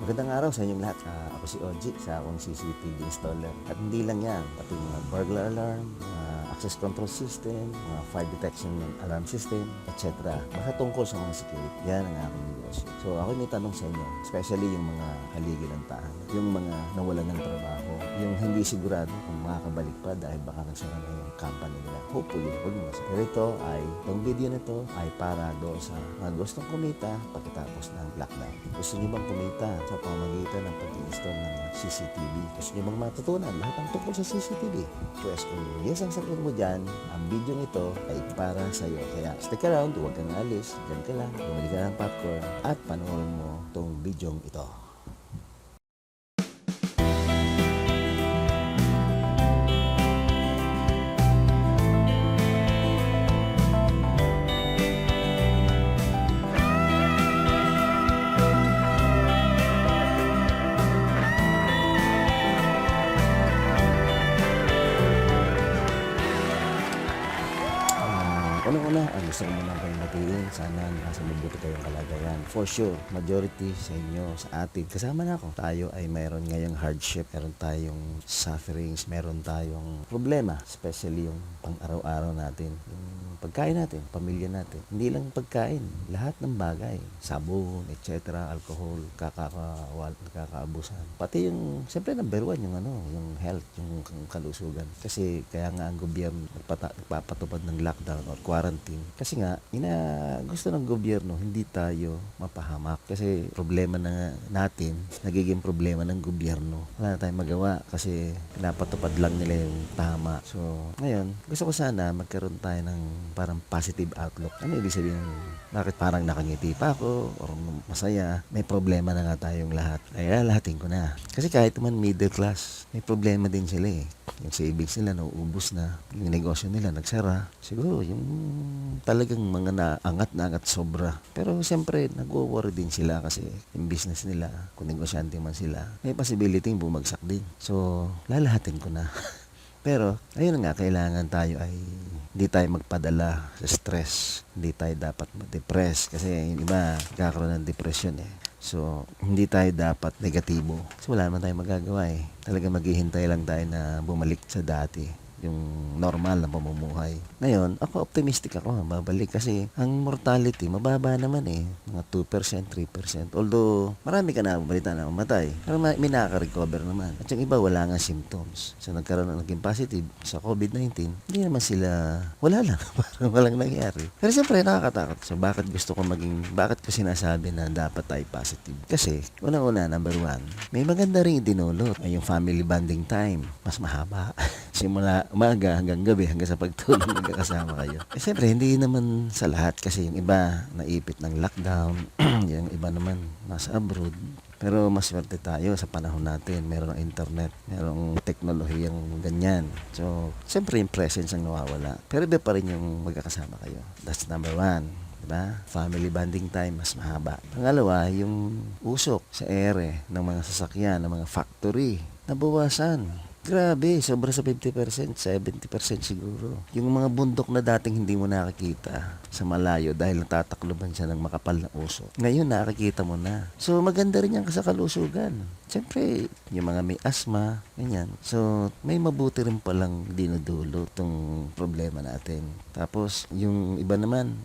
Magandang araw sa inyong lahat. Ako si Oji, sa akong CCTV installer. At hindi lang yan, pati mga burglar alarm, mga access control system, mga fire detection and alarm system, etc. Basta tungkol sa mga security. Yan ang aking negosyo. So ako may tanong sa inyo, especially yung mga haligi ng tahanan, yung mga nawalan ng trabaho, yung hindi sigurado kung makakabalik pa dahil baka nagsara na yung company nila. Hopefully, huwag mo nasa. Pero itong video na to ay para doon sa mga gustong kumita pagkatapos ng lockdown. Gusto niyo bang kumita sa pamamagitan ng pag-install ng CCTV? Gusto niyo bang matutunan lahat ng tungkol sa CCTV? Pues kung yes ang sagot mo dyan, ang video nito ay para sa iyo. Kaya stick around, huwag kang alis, dyan ka lang, bumili ka ng popcorn at panoorin mo tong video ito. Unang-una, ang gusto ko muna kayong batiin. Sana nasa mabuti kayong kalagayan. For sure, majority sa inyo, sa atin, kasama na ako. Tayo ay mayroon ngayong hardship, meron tayong sufferings, meron tayong problema. Especially yung pang-araw-araw natin. Yung pagkain natin, pamilya natin. Hindi lang pagkain, lahat ng bagay. Sabon, etc., alcohol, kakaabusan. Pati yung, siyempre number one, yung health, yung kalusugan. Kasi kaya nga ang gobyerno nagpapatupad ng lockdown or quarantine. Kasi nga, gusto ng gobyerno, hindi tayo mapahamak. Kasi problema na natin, nagiging problema ng gobyerno. Wala na tayong magawa kasi pinapatupad lang nila yung tama. So, ngayon, gusto ko sana magkaroon tayo ng parang positive outlook. Ano ibig sabihin? Bakit parang nakangiti pa ako or masaya? May problema na nga tayong lahat. Kaya lahatin ko na. Kasi kahit naman middle class, may problema din sila eh. Yung savings nila nauubos na. Yung negosyo nila nagsara. Siguro yung talagang mga naangat na angat sobra. Pero siyempre nagwo-worry din sila kasi yung business nila, kung negosyante man sila, may possibility bumagsak din. So, lalahatin ko na. Pero, ayun nga, kailangan tayo ay hindi tayo magpadala sa stress. Hindi tayo dapat ma-depress kasi yung iba kakaroon ng depression eh. So, hindi tayo dapat negatibo. So, wala naman tayong magagawa eh. Talaga maghihintay lang tayo na bumalik sa dati, yung normal na pamumuhay. Ngayon, ako optimistic ako, babalik kasi ang mortality, mababa naman eh. Mga 2%, 3%. Although, marami ka na balita na mamatay. Pero may nakaka-recover naman. At yung iba, wala nga symptoms. So, nagkaroon ng naging positive sa COVID-19, hindi naman sila, wala lang. Parang walang nangyari. Pero siyempre, nakakatakot. So, bakit ko sinasabi na dapat tayo positive? Kasi, unang-una, number one, may maganda rin idinulot. Ay yung family bonding time. Mas mahaba. Simula umaga hanggang gabi, hanggang sa pagtulog magkakasama kayo. Eh, siyempre, hindi naman sa lahat kasi yung iba naipit ng lockdown, yung iba naman nasa abroad. Pero mas swerte tayo sa panahon natin. Meron ng internet, merong teknolohiyang ganyan. So, siyempre yung presence ang nawawala. Pero iba pa rin yung magkakasama kayo. That's number one. Diba? Family bonding time, mas mahaba. Pangalawa, yung usok sa ere ng mga sasakyan, ng mga factory, nabawasan. Grabe, sobra sa 50%, 70% siguro. Yung mga bundok na dating hindi mo nakikita sa malayo dahil natatakloban siya ng makapal na usok. Ngayon nakikita mo na. So maganda rin yan sa kalusugan. Siyempre, yung mga may asthma, ganyan. So may mabuti rin palang dinudulo itong problema natin. Tapos yung iba naman,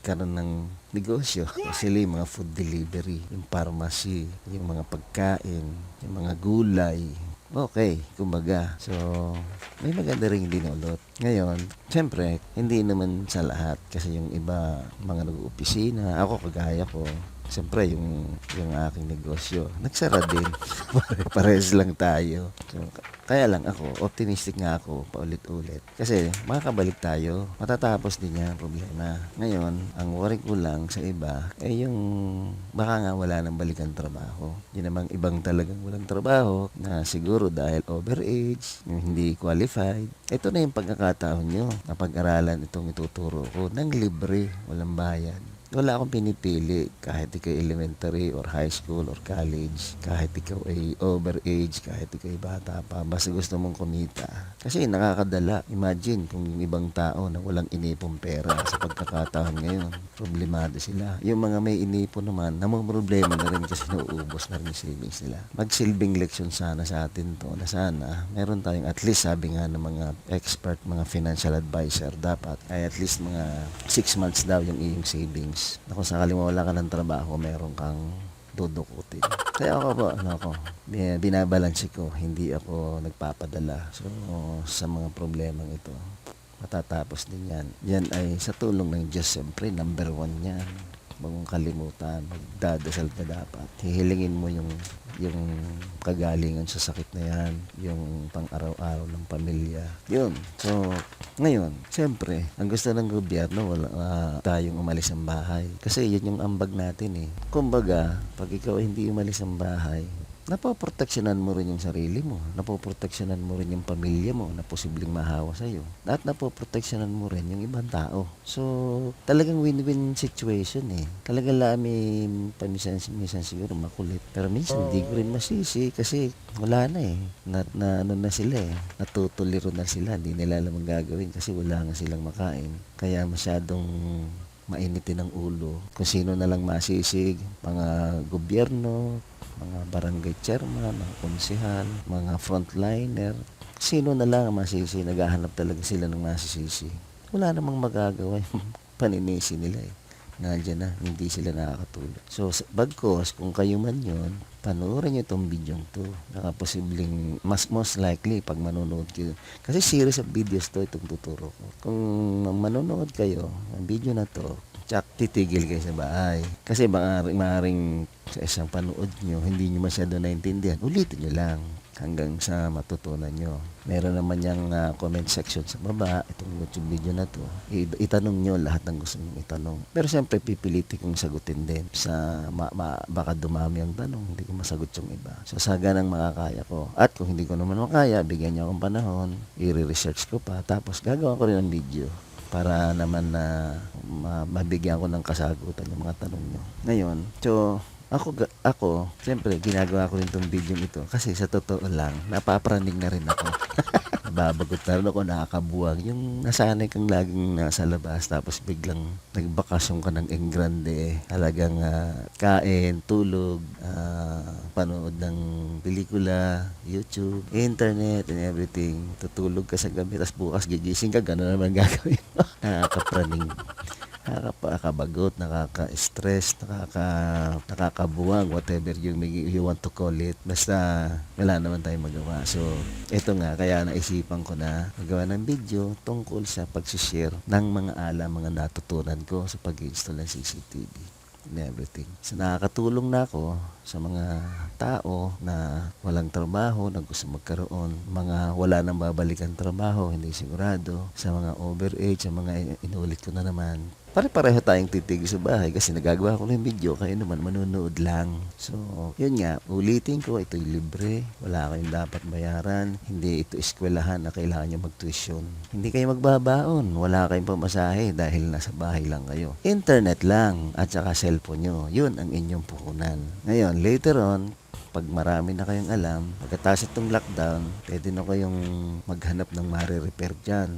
karon ng negosyo. Sila yung mga food delivery, yung pharmacy, yung mga pagkain, yung mga gulay. Okay, kumbaga. So, may maganda rin dinulot. Ngayon, siyempre, hindi naman sa lahat. Kasi yung iba, mga nag-opisina, ako kagaya ko, siyempre, yung aking negosyo, nagsara din. Pares lang tayo. So, kaya lang ako, optimistic nga ako, paulit-ulit. Kasi, makakabalik tayo, matatapos din yan problema. Ngayon, ang worry ko lang sa iba, ay yung baka nga wala nang balikan trabaho. Yun namang ibang talagang walang trabaho, na siguro dahil overage, yung hindi qualified. Ito na yung pagkakataon nyo na pag-aralan itong ituturo ko ng libre, walang bayad. wala akong pinipili kahit ikaw elementary or high school or college, kahit ikaw ay overage, kahit ikaw ay bata pa, basta gusto mong kumita. Kasi nakakadala. Imagine kung yung ibang tao na walang inipong pera sa pagkakataon ngayon, problemado sila. Yung mga may inipo naman, namang problema na rin kasi nauubos na rin yung savings nila. Magsilbing leksyon sana sa atin to na sana meron tayong at least, sabi nga ng mga expert, mga financial advisor, dapat ay at least mga 6 months daw yung iyong savings. Na kung sakaling mawala ka ng trabaho, meron kang dudukutin. Kaya ako po, binabalanse ko, hindi ako nagpapadala. So, sa mga problemang ito, matatapos din yan. Yan ay sa tulong ng Diyos, siyempre, number 1 yan. Huwag mong kalimutan, magdadasal ka dapat. Hihilingin mo yung kagalingan sa sakit na yan, yung pang-araw-araw ng pamilya. Yun. So, ngayon, siyempre, ang gusto ng gobyerno, wala tayong umalis ng bahay. Kasi yun yung ambag natin eh. Kumbaga, pag ikaw hindi umalis ng bahay, napoproteksyonan mo rin yung sarili mo, napoproteksyonan mo rin yung pamilya mo na posibleng mahawa sa'yo, at napoproteksyonan mo rin yung ibang tao. So, talagang win-win situation eh. Talagang paminsan siguro makulit, pero minsan hindi ko rin masisi kasi wala na eh. Ano na sila eh, natutuliro na sila, hindi nila alam ang gagawin kasi wala nga silang makain. Kaya masyadong mainitin ang ulo. Kung sino na lang masisig, mga gobyerno, mga barangay chairman, mga konsehal, mga frontliner, sino na lang ang masisi, naghahanap talaga sila ng masisisi. Wala namang magagawa yung paninisi nila eh. Nandiyan na, hindi sila nakakatulog. So, bagkos, kung kayo man yun, panoorin nyo itong video to. Posibleng, most likely, pag manonood kayo. Kasi series of videos to, itong tuturo ko. Kung manonood kayo, ang video na to, tsak, titigil kayo sa bahay. Kasi maaaring sa isang panood nyo, hindi nyo masyado naintindihan. Ulitin nyo lang hanggang sa matutunan nyo. Meron naman yung comment section sa baba, itong YouTube video na to. Itanong nyo lahat ng gusto nyo itanong. Pero siyempre, pipilitin kong sagutin din. Baka dumami ang tanong, hindi ko masagot yung iba. So, sa ganang makakaya ko. At kung hindi ko naman makaya, bigyan nyo akong panahon, i-research ko pa, tapos gagawa ko rin ng video para naman na mabigyan ko ng kasagutan yung mga tanong nyo. Ngayon, so, ako, siyempre, ginagawa ko rin itong video ito kasi sa totoo lang, napapraning na rin ako. Nababagot na rin ako, nakakabuwag. Yung nasanay kang laging nasa labas tapos biglang nagbakasyon ka ng Engrande, talagang kain, tulog, panood ng pelikula, YouTube, internet, and everything. Tutulog ka sa gabi, tapos bukas gigising ka, gano'n naman gagawin mo. Nakakapraning. Nakakabagot, nakaka-stress, nakakabuwang, whatever you want to call it. Basta wala naman tayong magawa. So, ito nga, kaya naisipan ko na magawa ng video tungkol sa pag-share ng mga mga natutunan ko sa pag-install ng CCTV and everything. So, nakakatulong na ako sa mga tao na walang trabaho, na gusto magkaroon, mga wala nang babalikan trabaho, hindi sigurado, sa mga overage, sa mga inulit ko na naman. Pare-pareho tayong titig sa bahay kasi nagagawa ko ng video, kayo naman manonood lang. So, yun nga, ulitin ko, ito'y libre, wala kayong dapat bayaran, hindi ito eskwelahan na kailangan nyo mag-tuition. Hindi kayo magbabaon, wala kayong pamasahe dahil nasa bahay lang kayo. Internet lang at saka cellphone nyo, yun ang inyong puhunan. Ngayon, later on, pag marami na kayong alam, pagkatapos itong lockdown, pwede na kayong maghanap ng mare-repair dyan.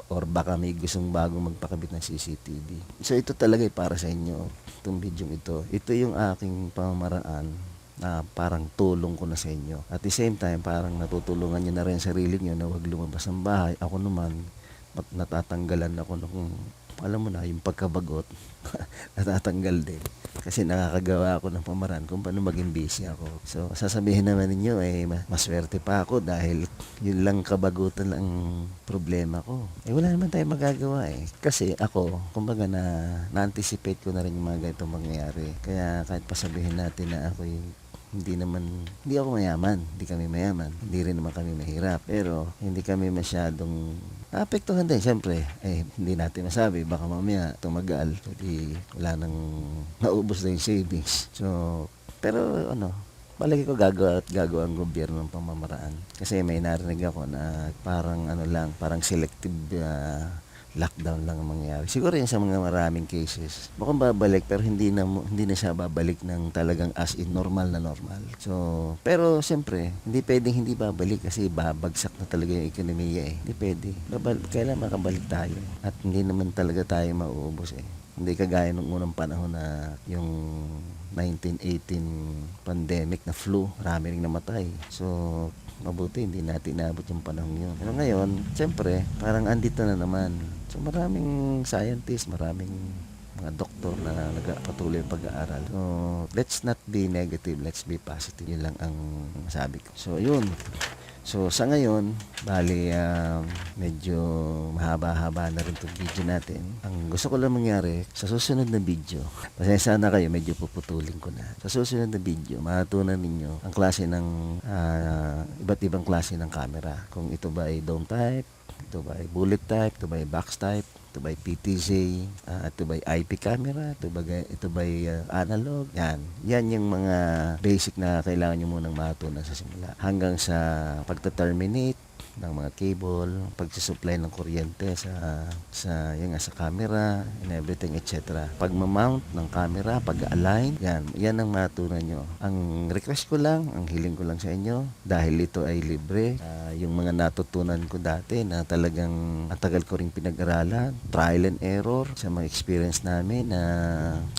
Or baka may gustong bagong magpakabit ng CCTV. So ito talaga para sa inyo, itong video ito. Ito yung aking pamamaraan na parang tulong ko na sa inyo. At the same time, parang natutulungan nyo na rin sarili nyo na huwag lumabas ng bahay. Ako naman, natatanggalan ako ng, alam mo na, yung pagkabagot, natatanggal din. Kasi nakakagawa ako ng pamaraan kung paano maging busy ako. So, sasabihin naman ninyo, maswerte pa ako dahil yun lang kabagutan ang problema ko. Wala naman tayong magagawa eh. Kasi ako, kumbaga na-anticipate ko na rin yung mga ganitong mangyayari. Kaya kahit pasabihin natin na ako hindi ako mayaman, hindi kami mayaman, hindi rin naman kami mahirap, pero hindi kami masyadong naapektuhan din, syempre, hindi natin masabi, baka mamaya tumagal, hindi wala nang naubos na yung savings. So, pero palagi ko gagawa ang gobyerno ng pamamaraan. Kasi may narinig ako na parang parang selective lockdown lang ang mangyayari. Siguro yun sa mga maraming cases. Mukhang babalik pero hindi na siya babalik ng talagang as in normal na normal. So, pero siyempre, hindi pwedeng hindi babalik kasi babagsak na talaga yung ekonomiya eh. Hindi pwede. Kailan makabalik tayo? At hindi naman talaga tayo mauubos eh. Hindi kagaya nung unang panahon na yung 1918 pandemic na flu, marami ring namatay. So, mabuti hindi natin inabot yung panahon yun. Pero ngayon, siyempre, parang andito na naman. So, maraming scientist, maraming mga doktor na nagpatuloy yung pag-aaral. So, let's not be negative, let's be positive. Yun lang ang masabi ko. So, yun. So, sa ngayon, bali, medyo mahaba-haba na rin itong video natin. Ang gusto ko lang mangyari, sa susunod na video, pasensya na kayo, medyo puputulin ko na. Sa susunod na video, matutunan ninyo ang klase ng, iba't ibang klase ng camera. Kung ito ba ay dome type, ito ba ay bullet type, ito ba ay box type, ito ba ay PTZ, ito ba ay IP camera, ito ba ay analog. Yan yung mga basic na kailangan nyo munang matutunan sa simula. Hanggang sa pagta-terminate ng mga cable, pagsusupply ng kuryente sa camera and everything, etc. Pag-mount ng camera, pag-align, yan ang matutunan nyo. Ang request ko lang, ang hiling ko lang sa inyo, dahil ito ay libre, yung mga natutunan ko dati na talagang matagal ko ring pinag-aralan, trial and error sa mga experience namin na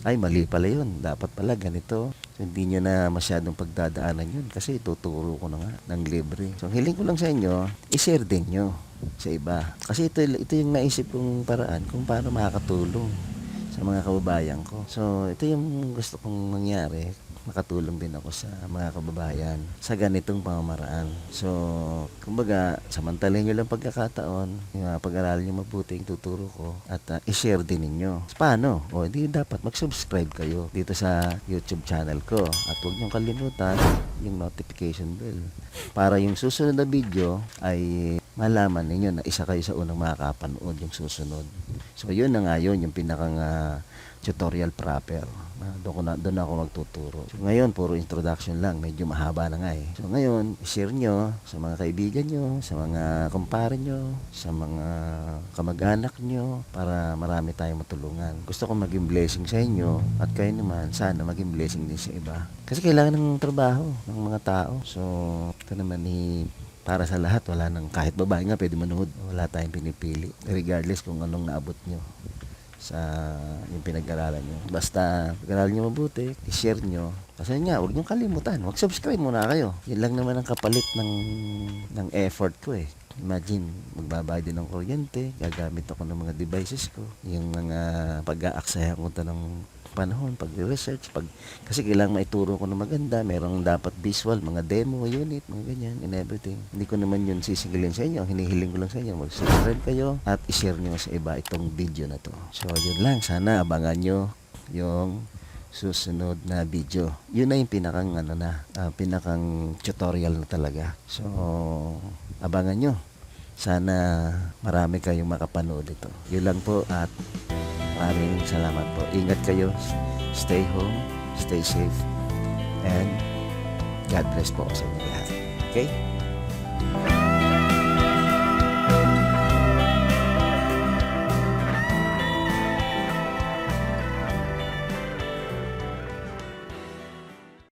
ay mali pala yun, dapat pala ganito. So, hindi nyo na masyadong pagdadaanan yun kasi tuturo ko na nga ng libre. So, hiling ko lang sa inyo, i-share din nyo sa iba. Kasi ito yung naisip kong paraan kung paano makakatulong sa mga kababayan ko. So, ito yung gusto kong mangyari. Makatulong din ako sa mga kababayan sa ganitong pamamaraan. So, kumbaga, samantalin nyo lang pagkakataon, pag-aralan nyo mabuti yung tuturo ko at i-share din ninyo. Paano? O, di dapat mag-subscribe kayo dito sa YouTube channel ko. At huwag nyo kalimutan yung notification bell para yung susunod na video ay malaman ninyo na isa kayo sa unang makakapanood yung susunod. So, yun na nga yun, yung pinakang tutorial proper. Doon ako magtuturo. So, ngayon, puro introduction lang. Medyo mahaba na nga eh. So, ngayon, share nyo sa mga kaibigan nyo, sa mga kumpare nyo, sa mga kamag-anak nyo, para marami tayong matulungan. Gusto ko maging blessing sa inyo at kayo naman, sana maging blessing din sa iba. Kasi kailangan ng trabaho ng mga tao. So, ito naman para sa lahat, wala nang, kahit babae nga pwede manood, wala tayong pinipili. Regardless kung anong naabot nyo sa yung pinag-aralan nyo. Basta pag-aralan nyo mabuti, i-share nyo. Kasi nga, huwag nyo kalimutan. Mag-subscribe muna kayo. Yan lang naman ang kapalit ng effort ko eh. Imagine, magbabayad din ng kuryente, gagamit ako ng mga devices ko, yung mga pag-aaksayan ko ng panahon, pag-research, kasi kailangan maituro ko na maganda, merong dapat visual, mga demo, unit, mga ganyan, and everything. Hindi ko naman yun sisigilin sa inyo, hinihiling ko lang sa inyo, mag-subscribe kayo at i-share nyo sa iba itong video na to. So, yun lang, sana abangan nyo yung susunod na video. Yun na yung pinakang pinakang tutorial na talaga. So, abangan nyo. Sana marami kayong makapanood ito. Yun lang po at maraming salamat po. Ingat kayo. Stay home. Stay safe. And God bless po sa inyo lahat. Okay?